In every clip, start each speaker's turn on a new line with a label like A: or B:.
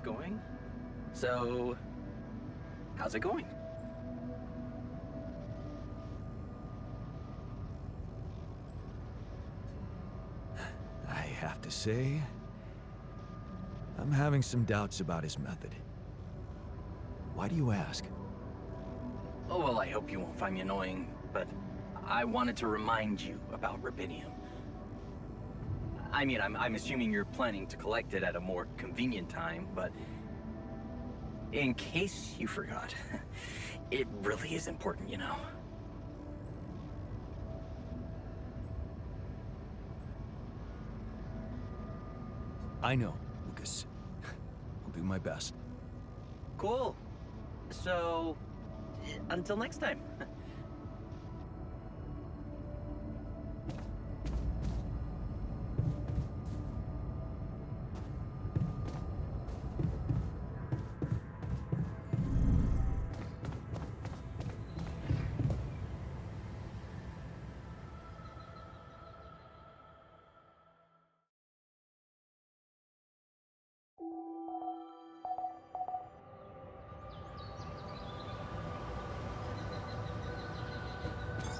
A: going. So, how's it going?
B: I have to say, I'm having some doubts about his method. Why do you ask?
A: Oh, well, I hope you won't find me annoying, but I wanted to remind you about rubidium. I mean, I'm assuming you're planning to collect it at a more convenient time, but in case you forgot, it really is important, you know.
B: I know, Lucas. I'll do my best.
A: Cool. So, until next time.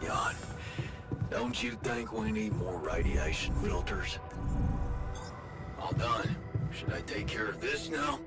C: Jan, don't you think we need more radiation filters? All done. Should I take care of this now?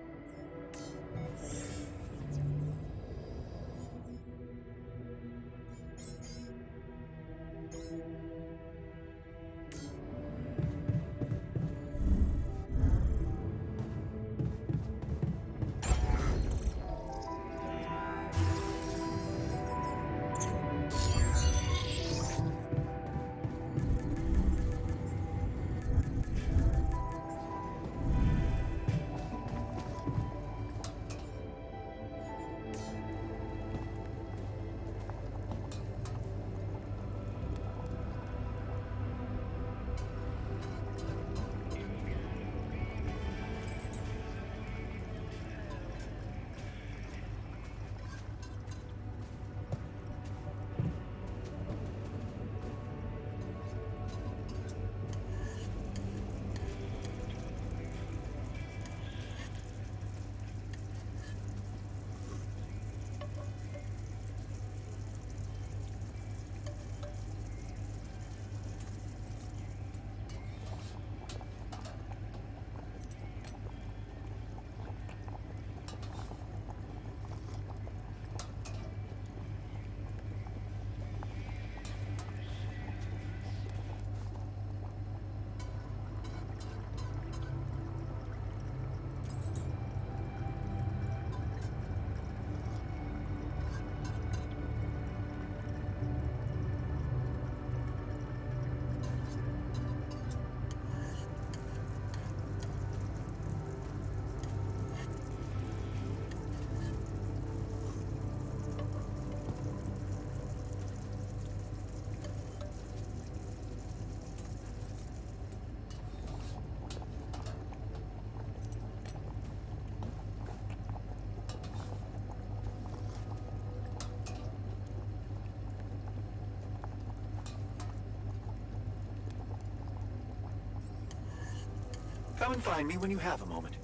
B: Come and find me when you have a moment.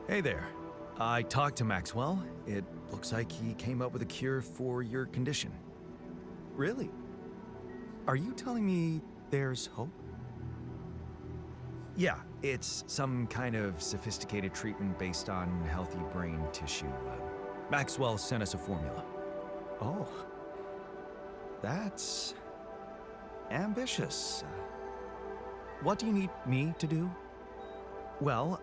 B: Hey there. I talked to Maxwell. It looks like he came up with a cure for your condition. Really? Are you telling me there's hope? Yeah, it's some kind of sophisticated treatment based on healthy brain tissue. Maxwell sent us a formula. Oh, that's ambitious. what do you need me to do? Well,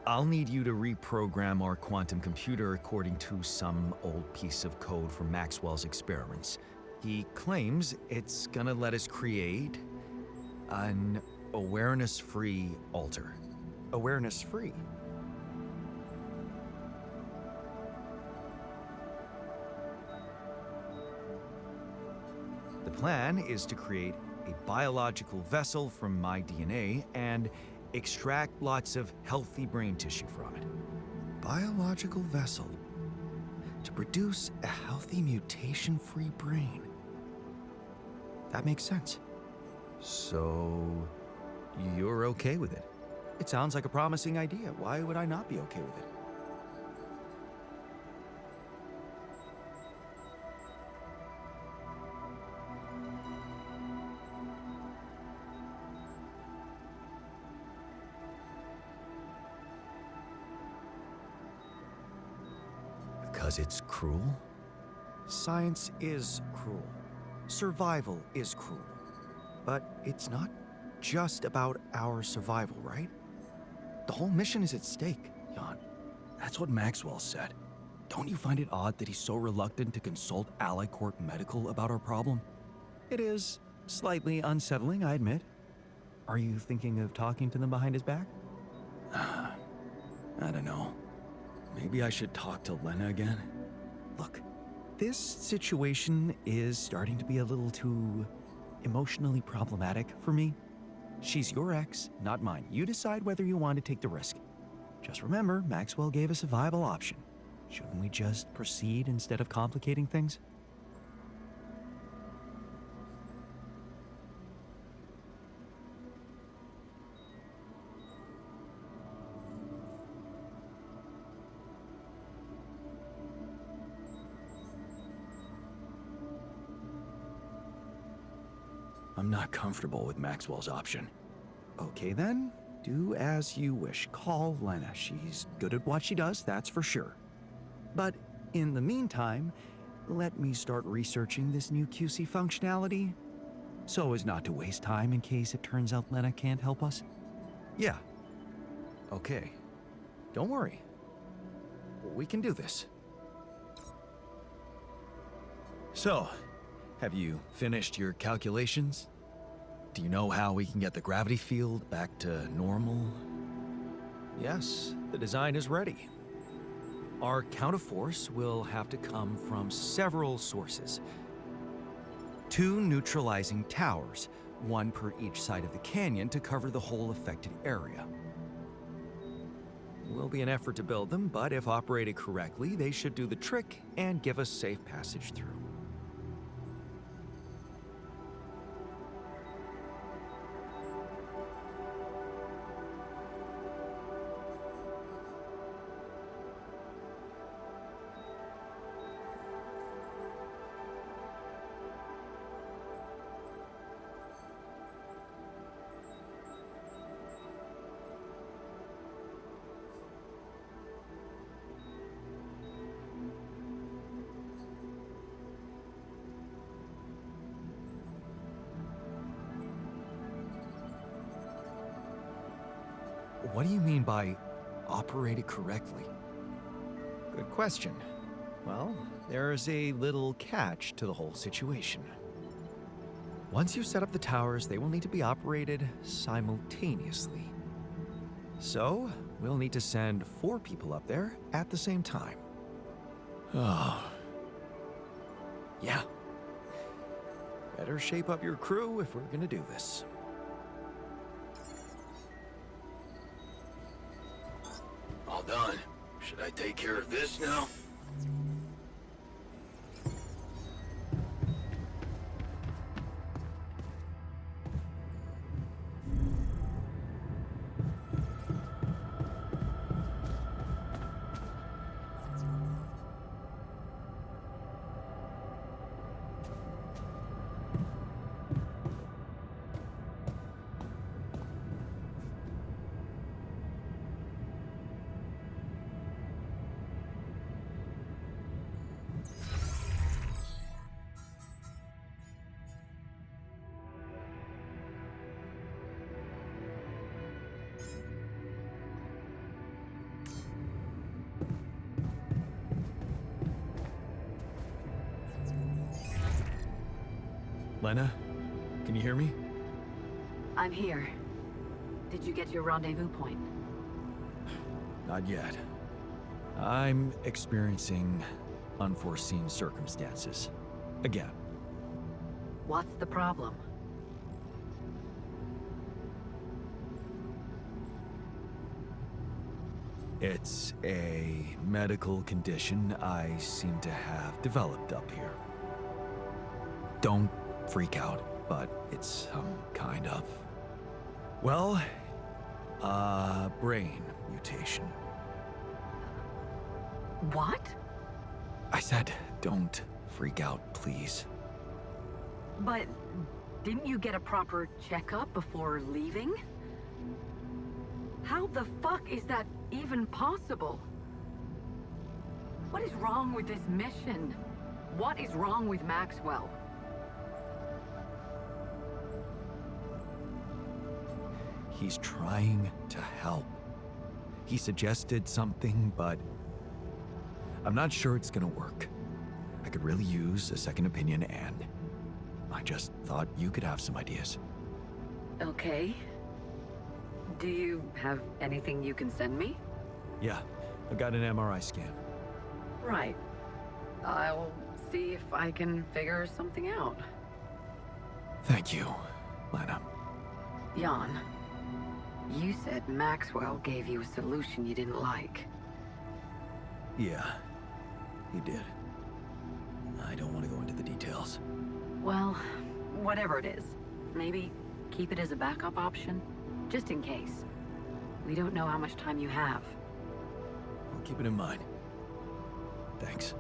B: I'll need you to reprogram our quantum computer according to some old piece of code from Maxwell's experiments. He claims it's gonna let us create an awareness-free alter. Awareness-free? The plan is to create a biological vessel from my DNA and extract lots of healthy brain tissue from it. Biological vessel to produce a healthy mutation-free brain. That makes sense. So, you're okay with it? It sounds like a promising idea. Why would I not be okay with it? Because it's cruel? Science is cruel. Survival is cruel. But it's not just about our survival, right? The whole mission is at stake, Jan. That's what Maxwell said. Don't you find it odd that he's so reluctant to consult Alicorp Medical about our problem? It is slightly unsettling, I admit. Are you thinking of talking to them behind his back? I don't know. Maybe I should talk to Lena again? Look, this situation is starting to be a little too emotionally problematic for me. She's your ex, not mine. You decide whether you want to take the risk. Just remember, Maxwell gave us a viable option. Shouldn't we just proceed instead of complicating things? I'm not comfortable with Maxwell's option. Okay then, do as you wish. Call Lena. She's good at what she does, that's for sure. But in the meantime, let me start researching this new QC functionality so as not to waste time in case it turns out Lena can't help us. Yeah. Okay. Don't worry. We can do this. So, have you finished your calculations? Do you know how we can get the gravity field back to normal? Yes, the design is ready. Our counterforce will have to come from several sources. 2 neutralizing towers, 1 per each side of the canyon to cover the whole affected area. It will be an effort to build them, but if operated correctly, they should do the trick and give us safe passage through. What do you mean by operated correctly? Good question. Well, there's a little catch to the whole situation. Once you set up the towers, they will need to be operated simultaneously. So, we'll need to send 4 people up there at the same time. Oh. Yeah. Better shape up your crew if we're gonna do this.
C: All done. Should I take care of this now?
B: Lena, can you hear me?
D: I'm here. Did you get to your rendezvous point?
B: Not yet. I'm experiencing unforeseen circumstances. Again.
D: What's the problem?
B: It's a medical condition I seem to have developed up here. Don't freak out, but it's some kind of... well, brain mutation.
D: What?
B: I said, don't freak out, please.
D: But didn't you get a proper checkup before leaving? How the fuck is that even possible? What is wrong with this mission? What is wrong with Maxwell?
B: He's trying to help. He suggested something, but I'm not sure it's gonna work. I could really use a second opinion, and I just thought you could have some ideas.
D: Okay. Do you have anything you can send me?
B: Yeah, I got an MRI scan.
D: Right. I'll see if I can figure something out.
B: Thank you, Lana.
D: Jan, you said Maxwell gave you a solution you didn't like.
B: Yeah, he did. I don't want to go into the details.
D: Well, whatever it is, maybe keep it as a backup option, just in case. We don't know how much time you have.
B: I'll keep it in mind. Thanks.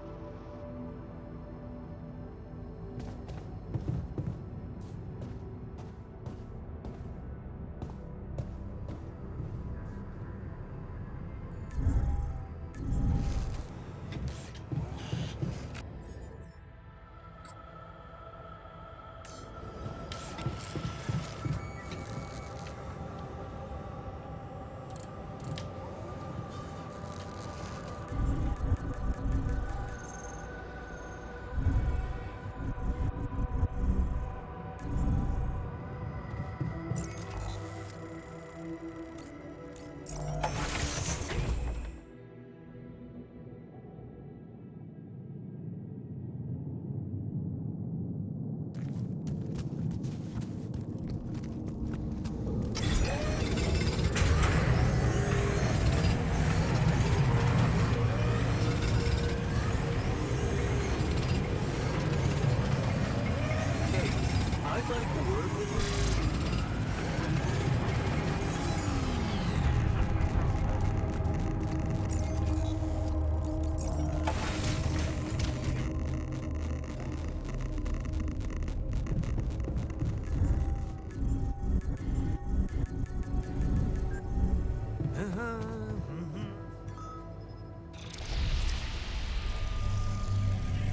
C: I'd like to work with you.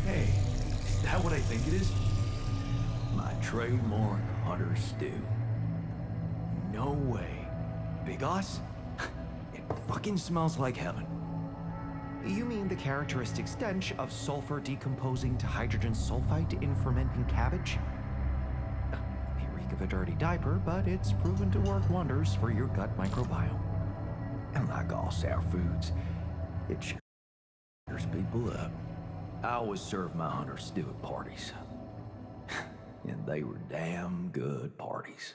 B: Hey, is that what I think it is?
C: My trademark hunter stew.
B: No way. Big Us? It fucking smells like heaven. You mean the characteristic stench of sulfur decomposing to hydrogen sulfide in fermenting cabbage? May reek of a dirty diaper, but it's proven to work wonders for your gut microbiome. And like all sour foods, it cheers people up. I always serve my hunter stew at parties. And they were damn good parties.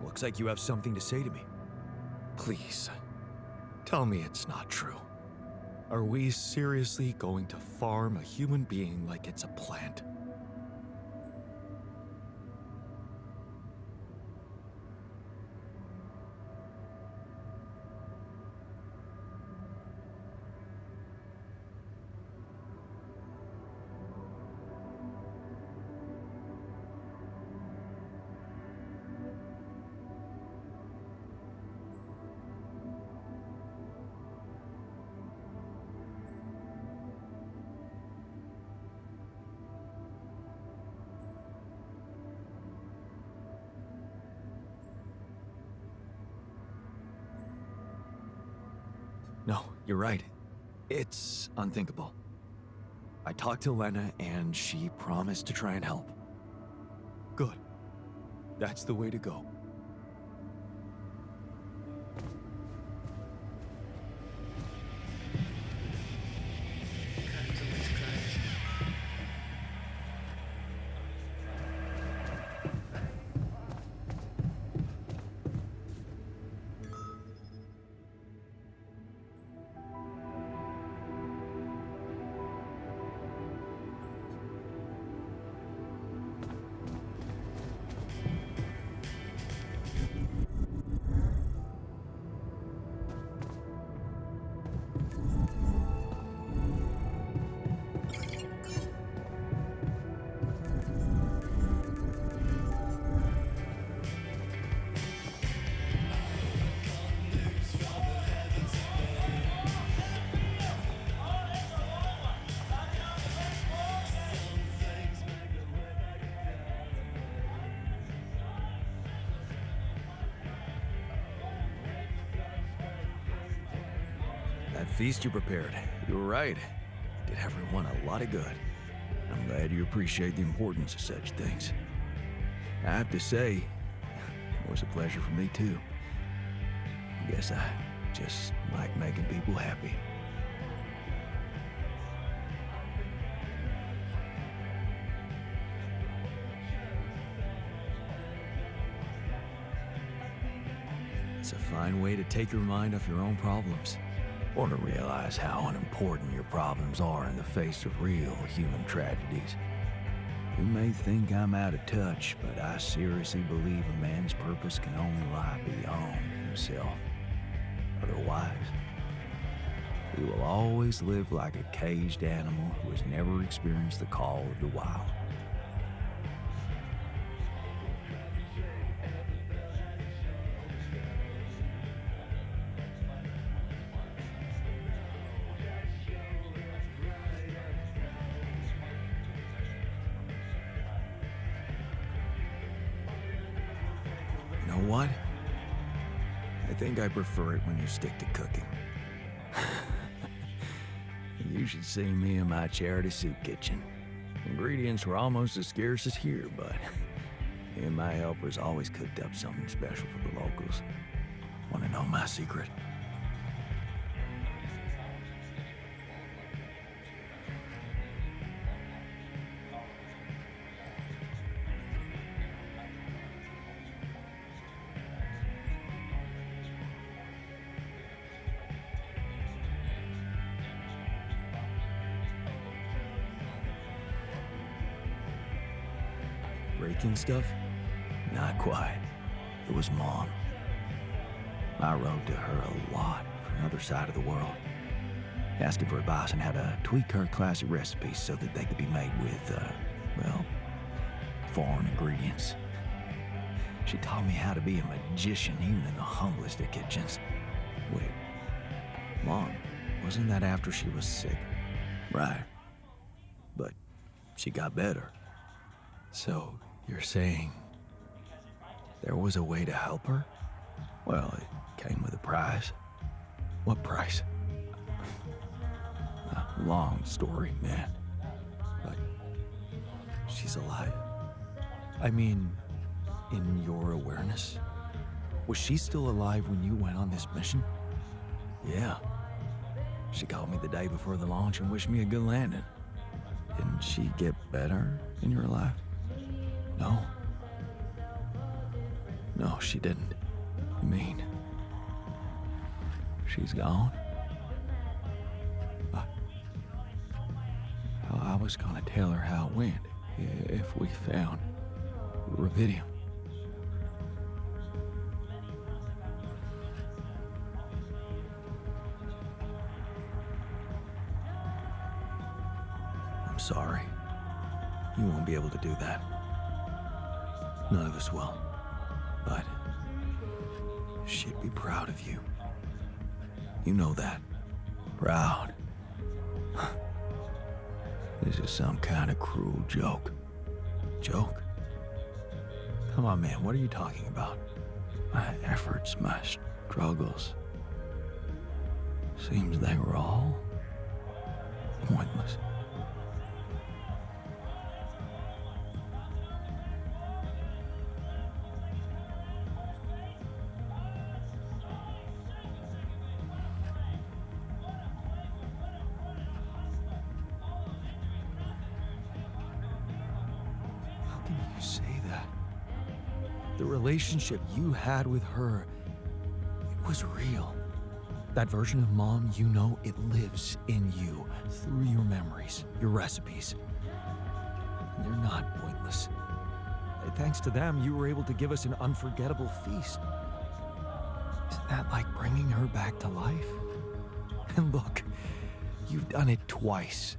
B: Looks like you have something to say to me. Please, tell me it's not true. Are we seriously going to farm a human being like it's a plant? No, you're right. It's unthinkable. I talked to Lena and she promised to try and help. Good. That's the way to go. That feast you prepared, you were right. It did everyone a lot of good. I'm glad you appreciate the importance of such things. I have to say, it was a pleasure for me too. I guess I just like making people happy. It's a fine way to take your mind off your own problems. Or to realize how unimportant your problems are in the face of real human tragedies. You may think I'm out of touch, but I seriously believe a man's purpose can only lie beyond himself. Otherwise, he will always live like a caged animal who has never experienced the call of the wild. You know what? I think I prefer it when you stick to cooking. You should see me in my charity soup kitchen. Ingredients were almost as scarce as here, but me and my helpers always cooked up something special for the locals. Want to know my secret? Breaking stuff? Not quite. It was Mom. I wrote to her a lot from the other side of the world. Asked her for advice on how to tweak her classic recipes so that they could be made with, well, foreign ingredients. She taught me how to be a magician even in the humblest of kitchens. Wait, Mom, wasn't that after she was sick? Right. But she got better. So, you're saying there was a way to help her? Well, it came with a price. What price? A long story, man. But she's alive. I mean, in your awareness? Was she still alive when you went on this mission? Yeah. She called me the day before the launch and wished me a good landing. Didn't she get better in your life? No. No, she didn't. You mean she's gone? I was gonna tell her how it went if we found rubidium. I'm sorry. You won't be able to do that. None of us will. But she'd be proud of you. You know that. Proud. This is some kind of cruel joke. Joke? Come on, man, what are you talking about? My efforts, my struggles.
C: Seems they were all pointless.
B: How can you say that? The relationship you had with her, it was real. That version of Mom, you know, it lives in you, through your memories, your recipes. And they're not pointless. Thanks to them, you were able to give us an unforgettable feast. Isn't that like bringing her back to life? And look, you've done it twice.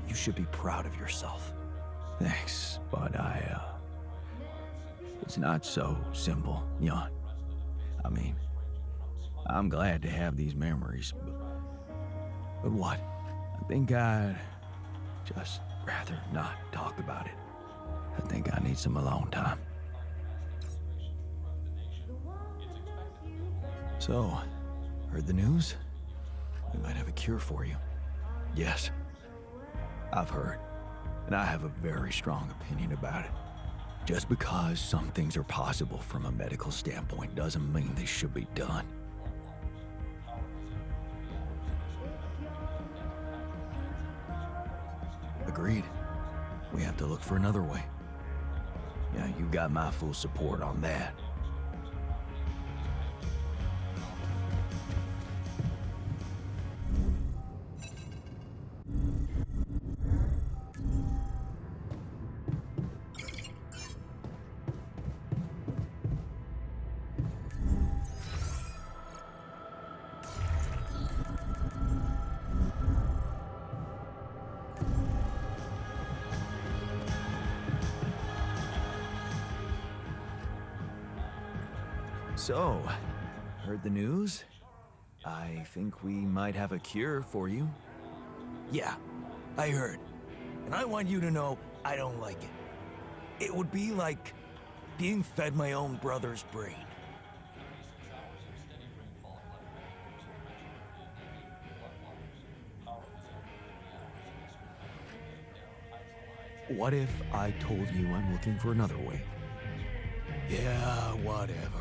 B: You should be proud of yourself.
C: Thanks, but it's not so simple, Jan. I mean, I'm glad to have these memories, but what? I think I'd just rather not talk about it. I think I need some alone time.
B: So, heard the news? We might have a cure for you.
C: Yes, I've heard, and I have a very strong opinion about it. Just because some things are possible from a medical standpoint doesn't mean they should be done.
B: Agreed. We have to look for another way.
C: Yeah, you got my full support on that.
B: So, heard the news? I think we might have a cure for you.
C: Yeah, I heard. And I want you to know I don't like it. It would be like being fed my own brother's brain.
B: What if I told you I'm looking for another way?
C: Yeah, whatever.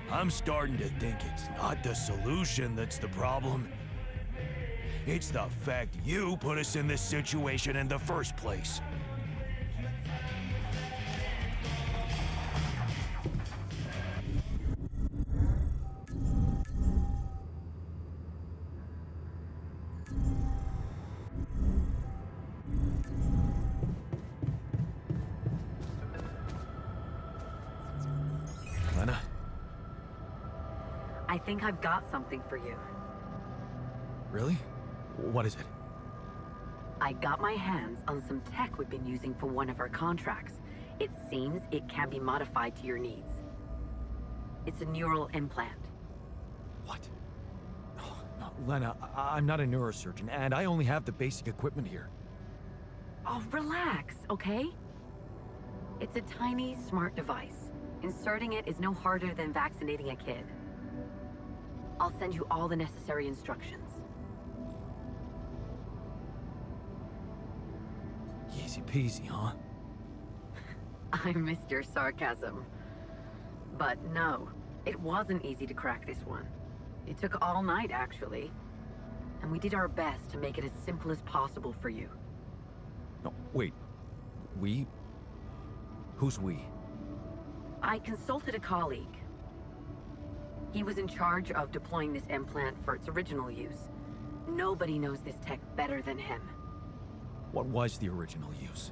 C: I'm starting to think it's not the solution that's the problem. It's the fact you put us in this situation in the first place.
B: Lena?
D: I think I've got something for you.
B: Really? What is it?
D: I got my hands on some tech we've been using for one of our contracts. It seems it can be modified to your needs. It's a neural implant.
B: What? Oh, no, Lena, I'm not a neurosurgeon, and I only have the basic equipment here.
D: Oh, relax, okay? It's a tiny, smart device. Inserting it is no harder than vaccinating a kid. I'll send you all the necessary instructions.
B: Easy peasy, huh?
D: I missed your sarcasm. But no, it wasn't easy to crack this one. It took all night, actually. And we did our best to make it as simple as possible for you.
B: No, wait. We? Who's we?
D: I consulted a colleague. He was in charge of deploying this implant for its original use. Nobody knows this tech better than him.
B: What was the original use?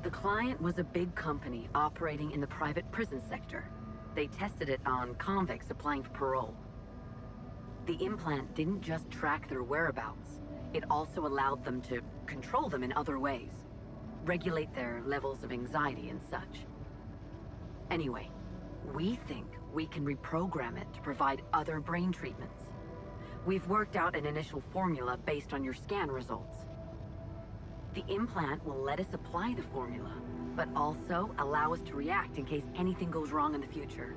D: The client was a big company operating in the private prison sector. They tested it on convicts applying for parole. The implant didn't just track their whereabouts. It also allowed them to control them in other ways. Regulate their levels of anxiety and such. Anyway, we think we can reprogram it to provide other brain treatments. We've worked out an initial formula based on your scan results. The implant will let us apply the formula, but also allow us to react in case anything goes wrong in the future.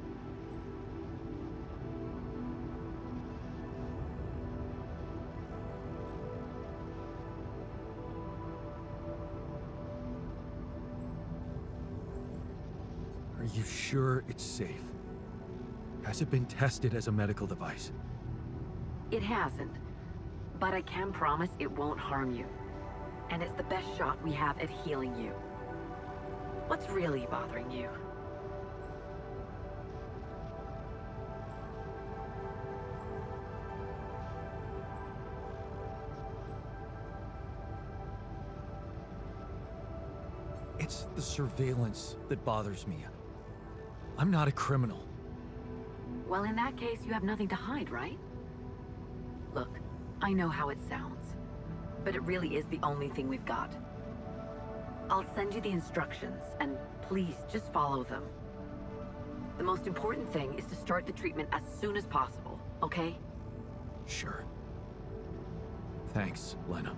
B: you sure it's safe? Has it been tested as a medical device?
D: It hasn't, but I can promise it won't harm you. And it's the best shot we have at healing you. What's really bothering you?
B: It's the surveillance that bothers me. I'm not a criminal.
D: Well, in that case, you have nothing to hide, right? Look, I know how it sounds, but it really is the only thing we've got. I'll send you the instructions, and please just follow them. The most important thing is to start the treatment as soon as possible, okay?
B: Sure. Thanks, Lena.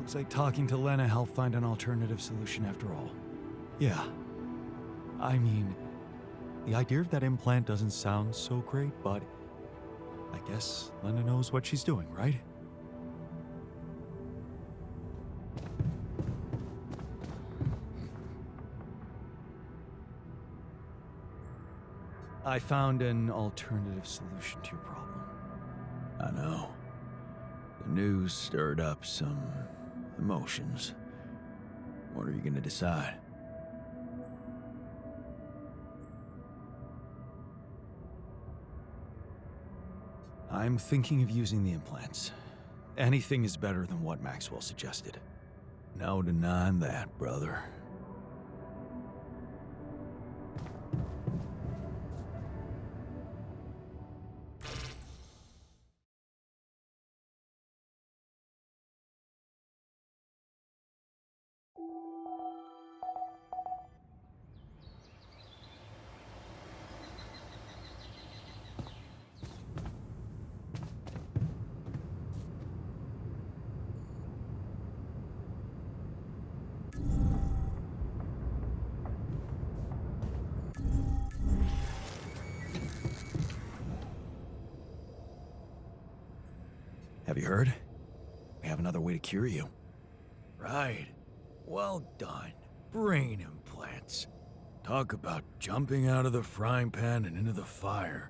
B: Looks like talking to Lena helped find an alternative solution after all. Yeah. I mean, the idea of that implant doesn't sound so great, but I guess Lena knows what she's doing, right? I found an alternative solution to your problem.
C: I know. The news stirred up some emotions. What are you gonna decide?
B: I'm thinking of using the implants. Anything is better than what Maxwell suggested.
C: No denying that, brother.
B: Have you heard? We have another way to cure you.
C: Right. Well done. Brain implants. Talk about jumping out of the frying pan and into the fire.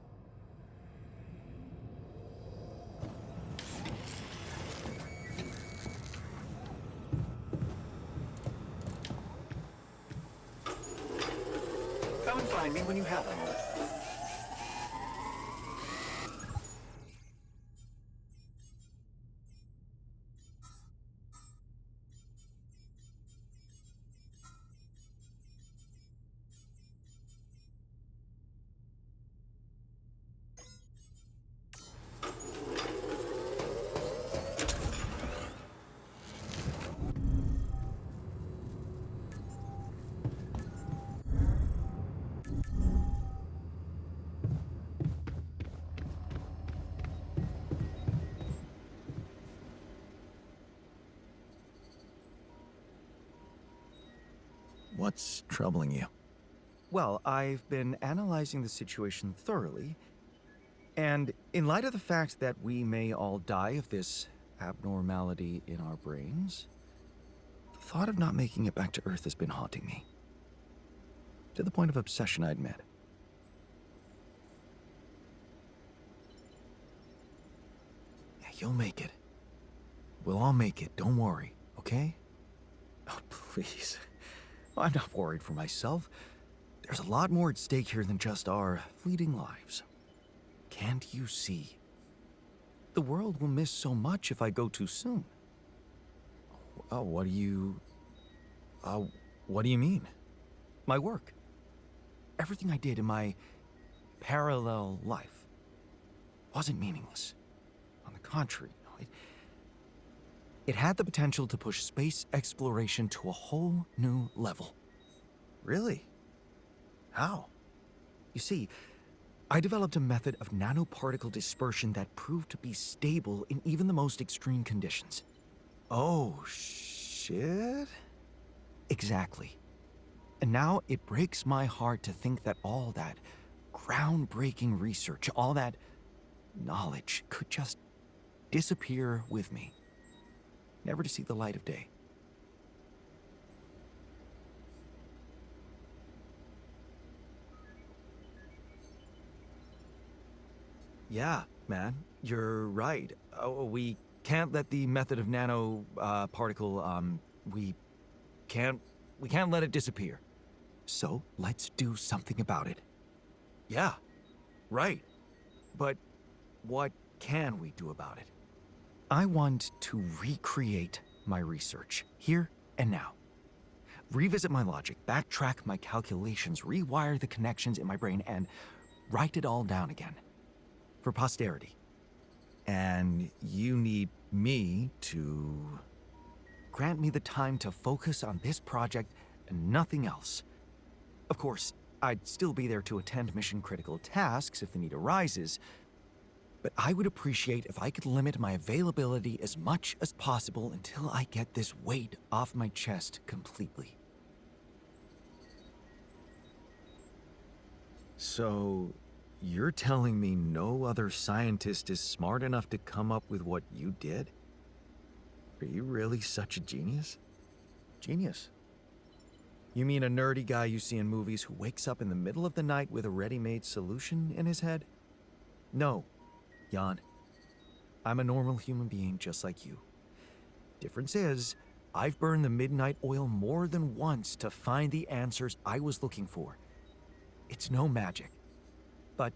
A: Come and find me when you have a moment.
C: What's troubling you?
B: Well, I've been analyzing the situation thoroughly, and in light of the fact that we may all die of this abnormality in our brains, the thought of not making it back to Earth has been haunting me. To the point of obsession, I admit. Yeah, you'll make it. We'll all make it, don't worry, okay? Oh, please. I'm not worried for myself. There's a lot more at stake here than just our fleeting lives. Can't you see? The world will miss so much if I go too soon. Oh, what do you mean? My work. Everything I did in my parallel life wasn't meaningless. On the contrary, it had the potential to push space exploration to a whole new level. Really? How? You see, I developed a method of nanoparticle dispersion that proved to be stable in even the most extreme conditions. Oh, shit? Exactly. And now it breaks my heart to think that all that groundbreaking research, all that knowledge could just disappear with me, never to see the light of day. Yeah, man, you're right. We can't let the method of nanoparticle, we can't let it disappear. So let's do something about it. Yeah, right. But what can we do about it? I want to recreate my research, here and now. Revisit my logic, backtrack my calculations, rewire the connections in my brain, and write it all down again. For posterity. And you need me to grant me the time to focus on this project and nothing else. Of course, I'd still be there to attend mission-critical tasks if the need arises, but I would appreciate if I could limit my availability as much as possible until I get this weight off my chest completely. So, you're telling me no other scientist is smart enough to come up with what you did? Are you really such a genius? Genius? You mean a nerdy guy you see in movies who wakes up in the middle of the night with a ready-made solution in his head? No, Jan. I'm a normal human being just like you. Difference is, I've burned the midnight oil more than once to find the answers I was looking for. It's no magic. But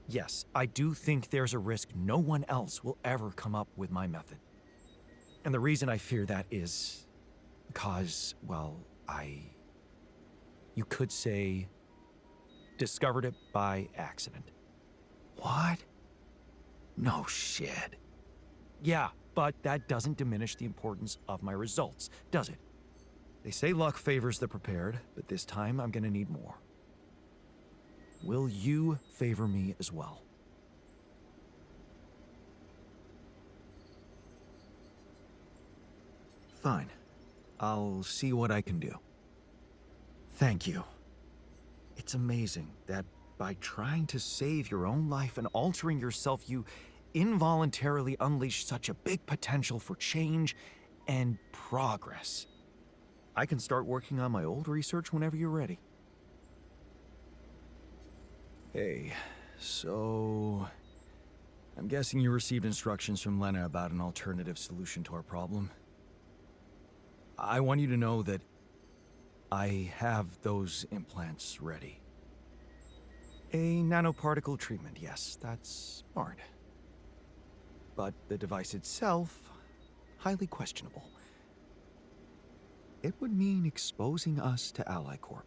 B: yes, I do think there's a risk no one else will ever come up with my method. And the reason I fear that is because, well, you could say, discovered it by accident. What? No shit. Yeah, but that doesn't diminish the importance of my results, does it? They say luck favors the prepared, but this time I'm gonna need more. Will you favor me as well? Fine. I'll see what I can do. Thank you. It's amazing that by trying to save your own life and altering yourself, you involuntarily unleash such a big potential for change and progress. I can start working on my old research whenever you're ready. Hey, so I'm guessing you received instructions from Lena about an alternative solution to our problem. I want you to know that I have those implants ready. A nanoparticle treatment, yes, that's smart. But the device itself, highly questionable. It would mean exposing us to Ally Corp.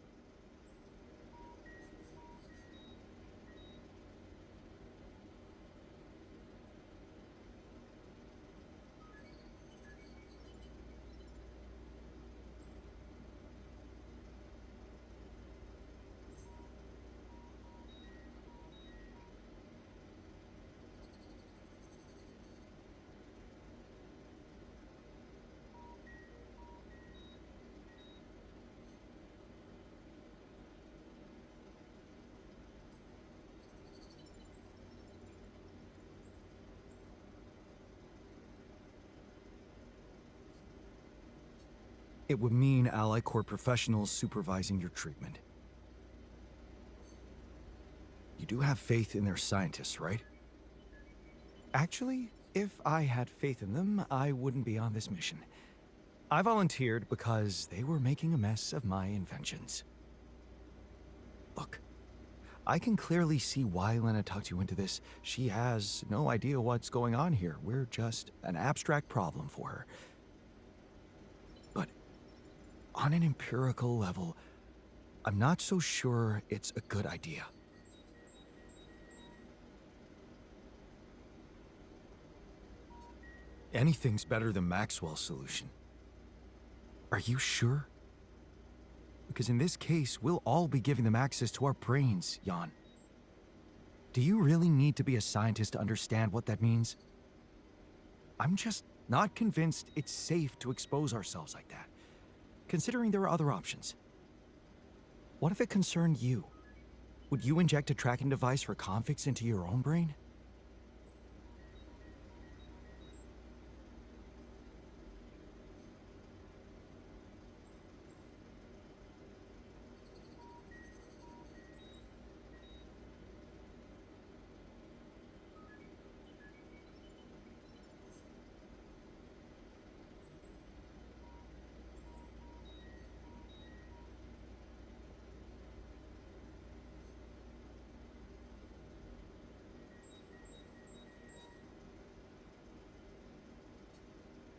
B: It would mean Ally Corps professionals supervising your treatment. You do have faith in their scientists, right? Actually, if I had faith in them, I wouldn't be on this mission. I volunteered because they were making a mess of my inventions. Look, I can clearly see why Lena tucked you into this. She has no idea what's going on here. We're just an abstract problem for her. But on an empirical level, I'm not so sure it's a good idea. Anything's better than Maxwell's solution. Are you sure? Because in this case, we'll all be giving them access to our brains, Jan. Do you really need to be a scientist to understand what that means? I'm just not convinced it's safe to expose ourselves like that, considering there are other options. What if it concerned you? Would you inject a tracking device for convicts into your own brain?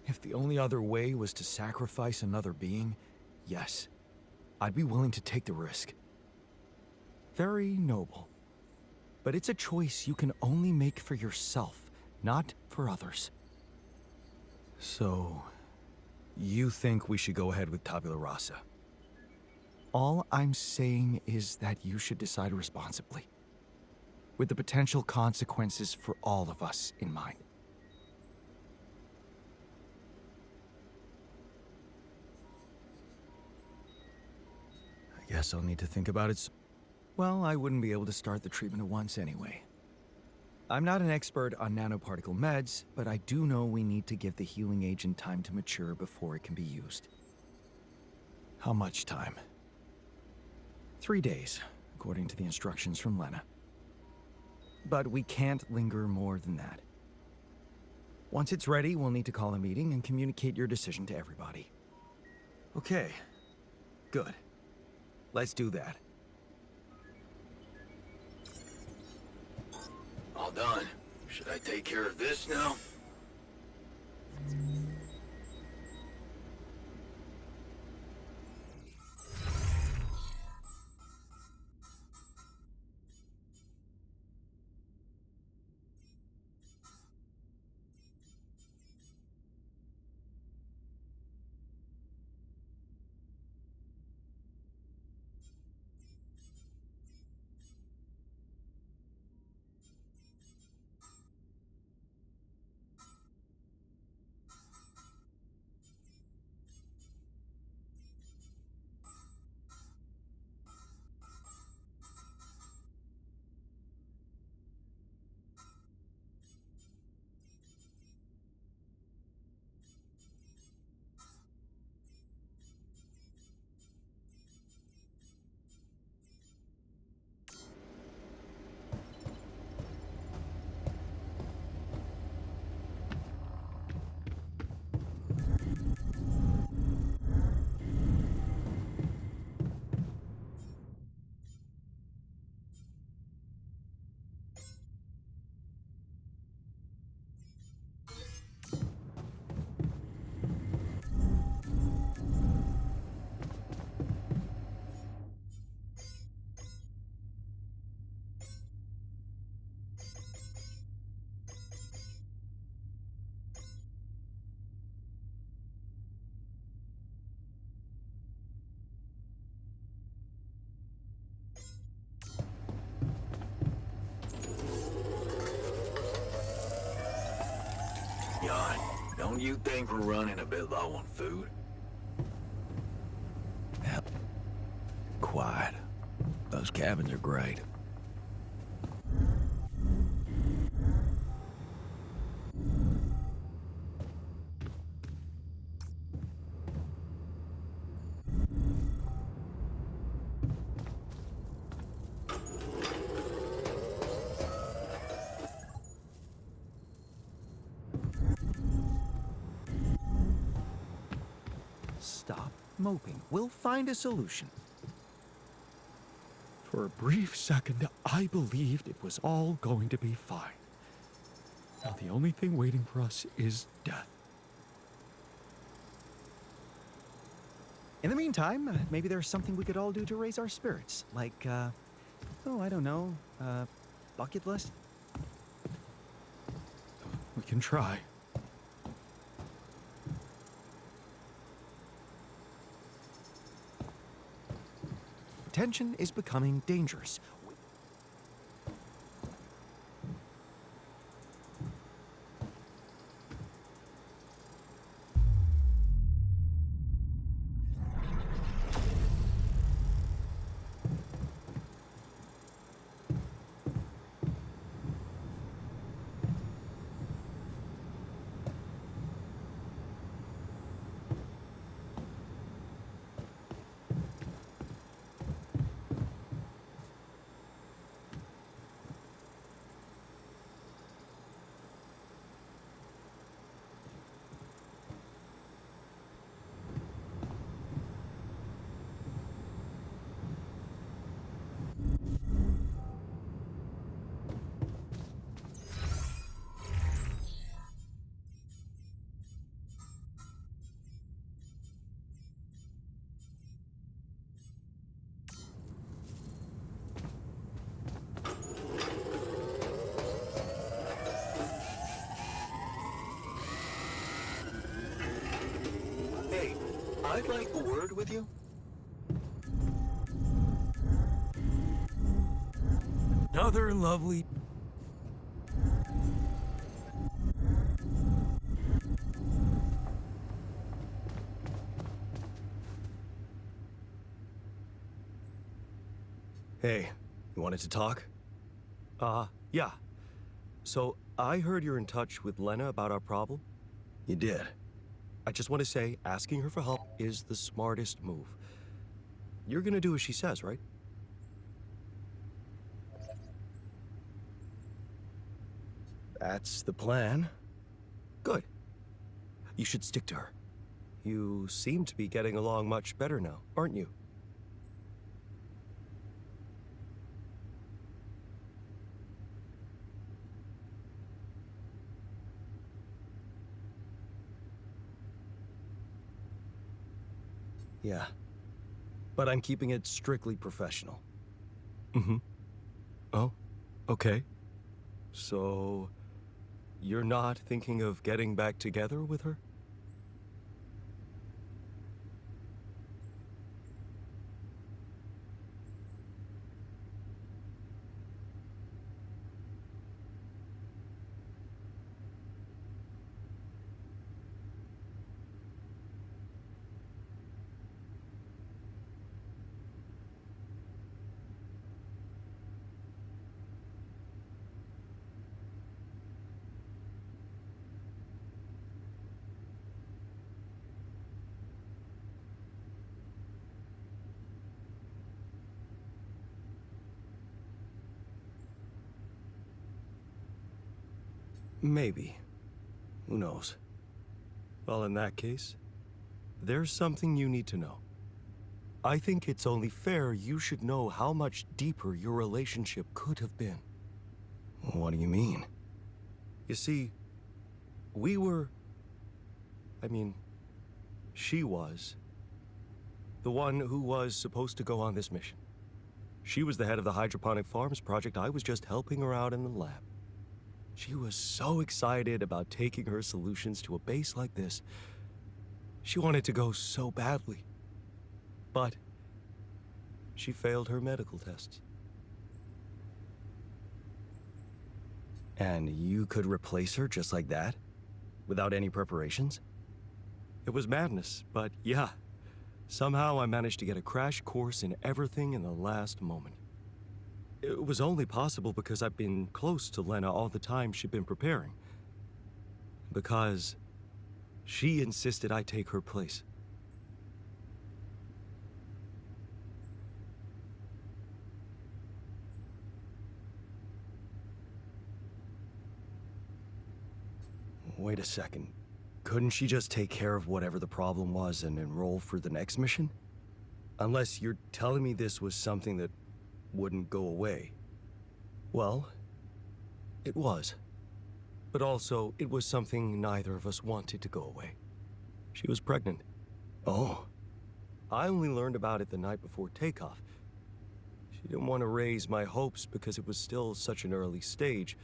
B: If the only other way was to sacrifice another being, yes, I'd be willing to take the risk. Very noble. But it's a choice you can only make for yourself, not for others. So, you think we should go ahead with Tabula Rasa? All I'm saying is that you should decide responsibly, with the potential consequences for all of us in mind. I guess I'll need to think about it. Well, I wouldn't be able to start the treatment at once anyway. I'm not an expert on nanoparticle meds, but I do know we need to give the healing agent time to mature before it can be used. How much time? 3 days, according to the instructions from Lena. But we can't linger more than that. Once it's ready, we'll need to call a meeting and communicate your decision to everybody. Okay, good. Let's do that.
C: All done. Should I take care of this now? Jan, don't you think we're running a bit low on food? Hell, quiet. Those cabins are great.
B: Stop moping. We'll find a solution.
E: For a brief second, I believed it was all going to be fine. Now the only thing waiting for us is death.
B: In the meantime, maybe there's something we could all do to raise our spirits. Like, oh, I don't know, bucket list?
E: We can try.
B: Tension is becoming dangerous.
F: Hey, I'd like a word with you.
C: Another lovely.
F: Hey, you wanted to talk? Yeah. So, I heard you're in touch with Lena about our problem. You did. I just want to say, asking her for help is the smartest move. You're gonna do as she says, right? That's the plan. Good. You should stick to her. You seem to be getting along much better now, aren't you? Yeah. But I'm keeping it strictly professional. Mm-hmm. Oh, okay. So, you're not thinking of getting back together with her? Maybe. Who knows? Well, in that case, there's something you need to know. I think it's only fair you should know how much deeper your relationship could have been. What do you mean? You see, she was the one who was supposed to go on this mission. She was the head of the hydroponic farms project. I was just helping her out in the lab. She was so excited about taking her solutions to a base like this. She wanted to go so badly. But she failed her medical tests. And you could replace her just like that? Without any preparations? It was madness, but yeah. Somehow I managed to get a crash course in everything in the last moment. It was only possible because I've been close to Lena all the time she'd been preparing. Because she insisted I take her place. Wait a second. couldn't she just take care of whatever the problem was and enroll for the next mission? Unless you're telling me this was something that wouldn't go away. Well, it was. But also, it was something neither of us wanted to go away. She was pregnant. Oh. I only learned about it the night before takeoff. She didn't want to raise my hopes because it was still such an early stage.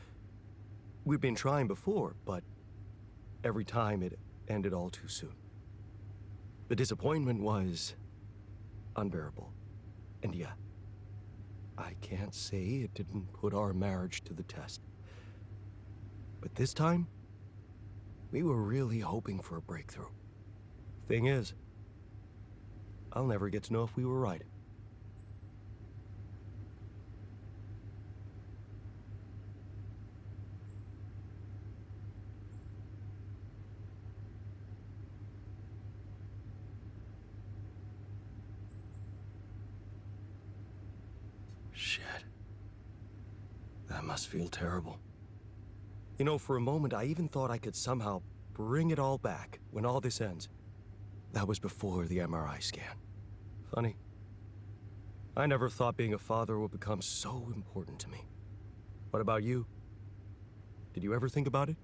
F: We'd been trying before, but every time it ended all too soon. The disappointment was unbearable. And yeah, I can't say it didn't put our marriage to the test. But this time, we were really hoping for a breakthrough. Thing is, I'll never get to know if we were right. Shit. That must feel terrible. You know, for a moment, I even thought I could somehow bring it all back when all this ends. That was before the MRI scan. Funny. I never thought being a father would become so important to me. What about you? Did you ever think about it?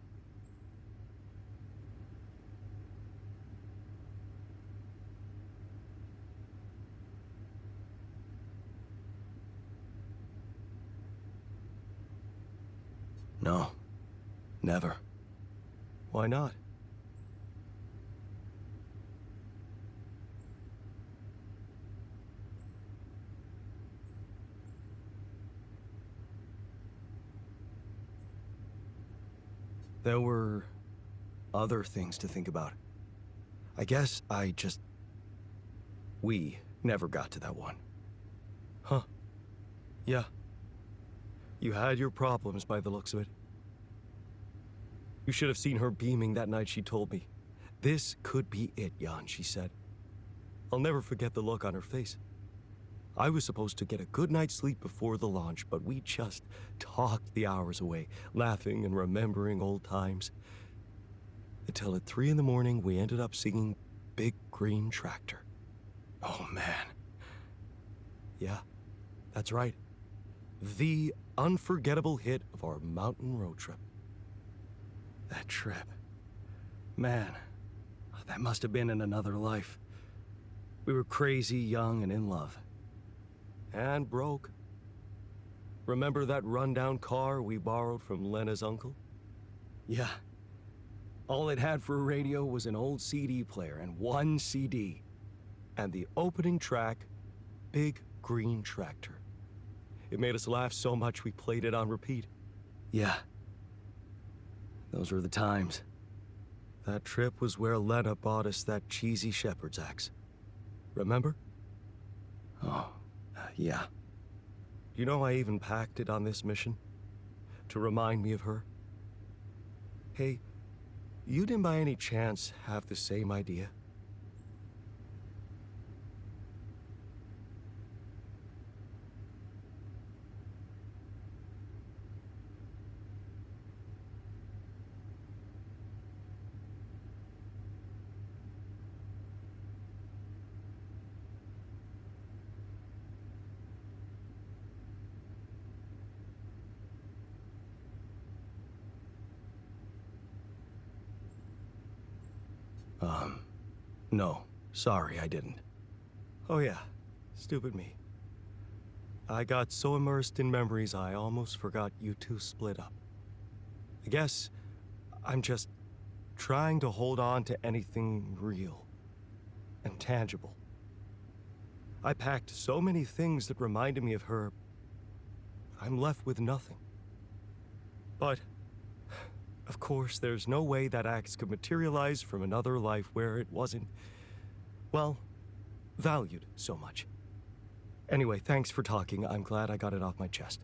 F: No. Never. Why not? There were other things to think about. I guess we never got to that one. Huh. Yeah. You had your problems by the looks of it. You should have seen her beaming that night she told me. This could be it, Jan, she said. I'll never forget the look on her face. I was supposed to get a good night's sleep before the launch, but we just talked the hours away, laughing and remembering old times. Until at 3 in the morning, we ended up singing Big Green Tractor. Oh, man. Yeah, that's right. The unforgettable hit of our mountain road trip. That trip. Man, that must have been in another life. We were crazy, young, and in love. And broke. Remember that rundown car we borrowed from Lena's uncle? Yeah. All it had for a radio was an old CD player and one CD. And the opening track, Big Green Tractor. It made us laugh so much we played it on repeat. Yeah. Those were the times. That trip was where Lena bought us that cheesy shepherd's axe. Remember? Oh, yeah. You know I even packed it on this mission? To remind me of her? Hey, you didn't by any chance have the same idea? No. Sorry, I didn't. Oh yeah, stupid me. I got so immersed in memories I almost forgot you two split up. I guess I'm just trying to hold on to anything real and tangible. I packed so many things that reminded me of her, I'm left with nothing. But of course, there's no way that axe could materialize from another life where it wasn't, well, valued so much. Anyway, thanks for talking. I'm glad I got it off my chest.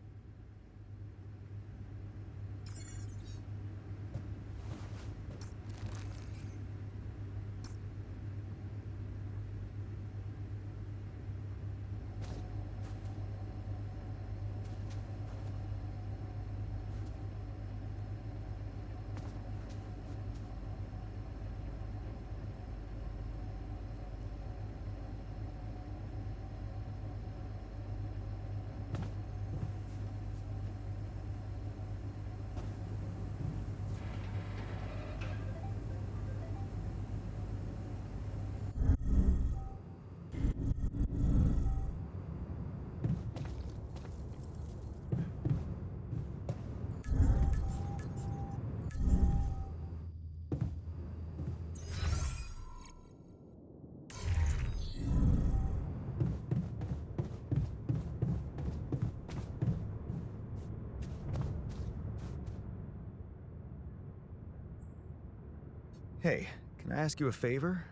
B: Hey, can I ask you a favor?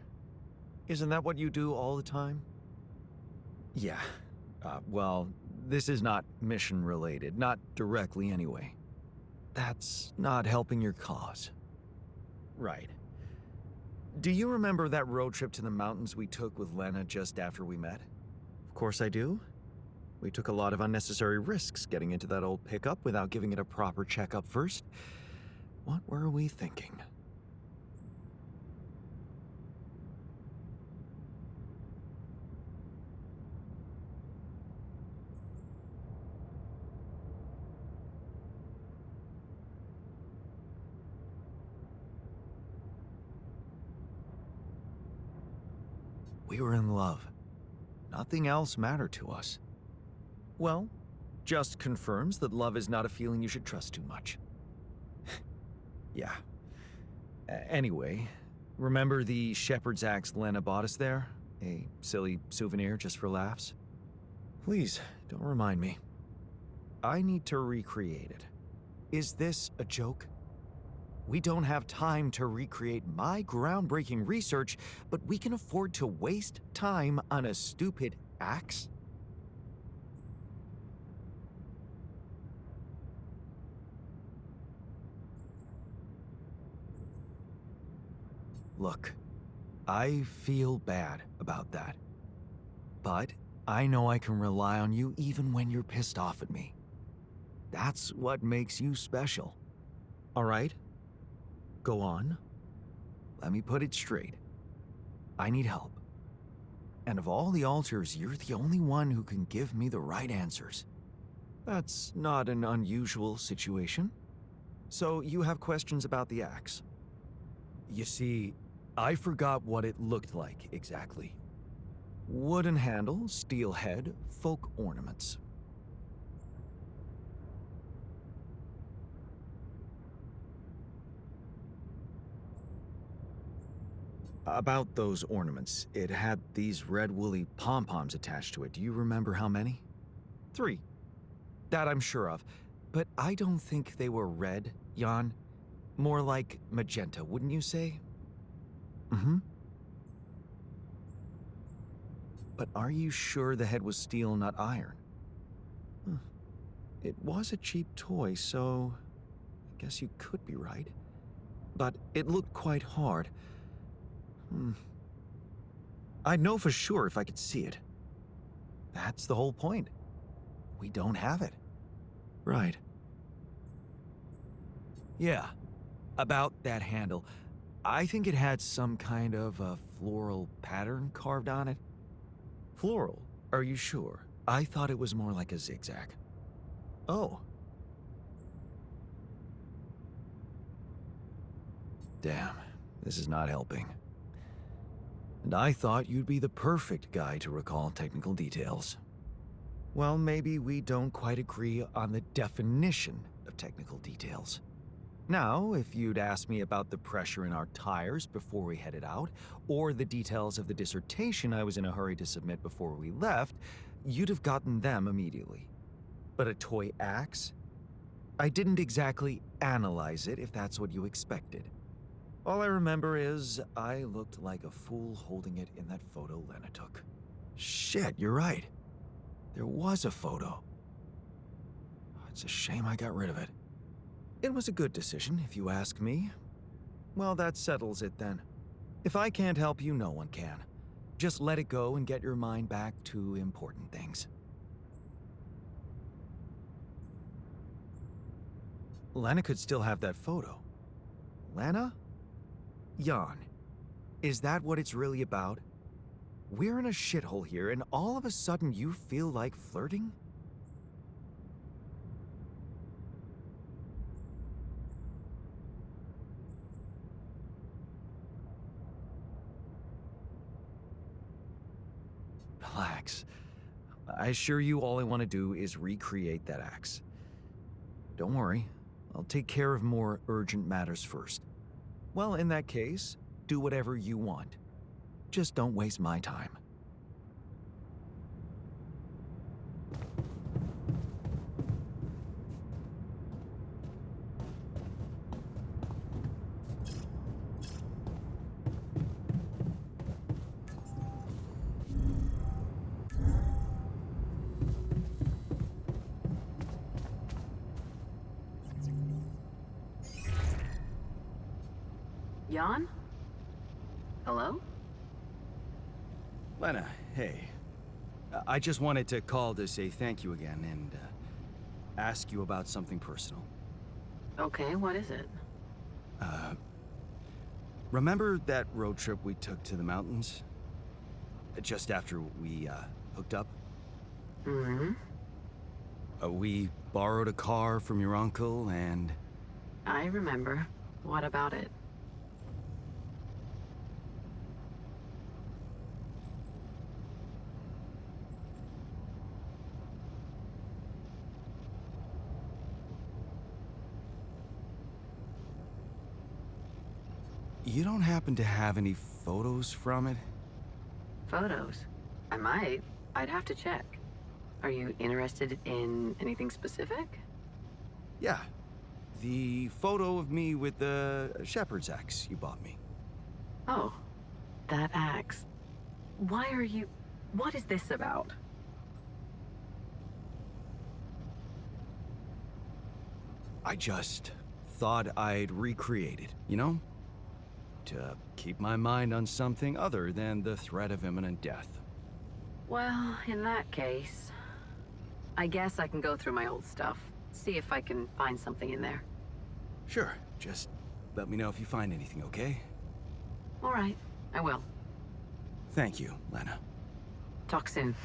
B: Isn't that what you do all the time? Yeah. Well, this is not mission related, not directly anyway. That's not helping your cause. Right. Do you remember that road trip to the mountains we took with Lena just after we met? Of course I do. We took a lot of unnecessary risks getting into that old pickup without giving it a proper checkup first. What were we thinking? We were in love. Nothing else mattered to us. Well, just confirms that love is not a feeling you should trust too much. Yeah. Anyway, remember the shepherd's axe Lena bought us there? A silly souvenir just for laughs? Please, don't remind me. I need to recreate it. Is this a joke? We don't have time to recreate my groundbreaking research, but we can afford to waste time on a stupid axe? Look, I feel bad about that. But I know I can rely on you even when you're pissed off at me. That's what makes you special. All right? Go on. Let me put it straight. I need help. And of all the alters, you're the only one who can give me the right answers. That's not an unusual situation. So you have questions about the axe. You see, I forgot what it looked like exactly. Wooden handle, steel head, folk ornaments. About those ornaments, it had these red woolly pom-poms attached to it. Do you remember how many? 3. That I'm sure of. But I don't think they were red, Jan. More like magenta, wouldn't you say? Mm-hmm. But are you sure the head was steel, not iron? It was a cheap toy, so I guess you could be right. But it looked quite hard. I'd know for sure if I could see it. That's the whole point. We don't have it. Right. Yeah, about that handle. I think it had some kind of a floral pattern carved on it. Floral? Are you sure? I thought it was more like a zigzag. Oh. Damn, this is not helping. And I thought you'd be the perfect guy to recall technical details. Well, maybe we don't quite agree on the definition of technical details. Now, if you'd asked me about the pressure in our tires before we headed out, or the details of the dissertation I was in a hurry to submit before we left, you'd have gotten them immediately. But a toy axe? I didn't exactly analyze it, if that's what you expected. All I remember is I looked like a fool holding it in that photo Lena took. Shit, you're right. There was a photo. It's a shame I got rid of it. It was a good decision, if you ask me. Well, that settles it then. If I can't help you, no one can. Just let it go and get your mind back to important things. Lena could still have that photo. Lena? Jan, is that what it's really about? We're in a shithole here, and all of a sudden you feel like flirting? Relax. I assure you all I want to do is recreate that axe. Don't worry, I'll take care of more urgent matters first. Well, in that case, do whatever you want. Just don't waste my time.
D: Jan? Hello?
C: Lena, hey. I just wanted to call to say thank you again and ask you about something personal.
D: Okay, what is it?
C: Remember that road trip we took to the mountains? Just after we hooked up?
D: Mm-hmm.
C: We borrowed a car from your uncle and...
D: I remember. What about it?
C: You don't happen to have any photos from it?
D: Photos? I might. I'd have to check. Are you interested in anything specific?
C: Yeah. The photo of me with the shepherd's axe you bought me.
D: Oh, that axe. Why are you... What is this about?
C: I just thought I'd recreate it, you know? To keep my mind on something other than the threat of imminent death.
D: Well, in that case, I guess I can go through my old stuff, see if I can find something in there.
C: Sure, just let me know if you find anything, okay?
D: All right, I will.
C: Thank you, Lena.
D: Talk soon.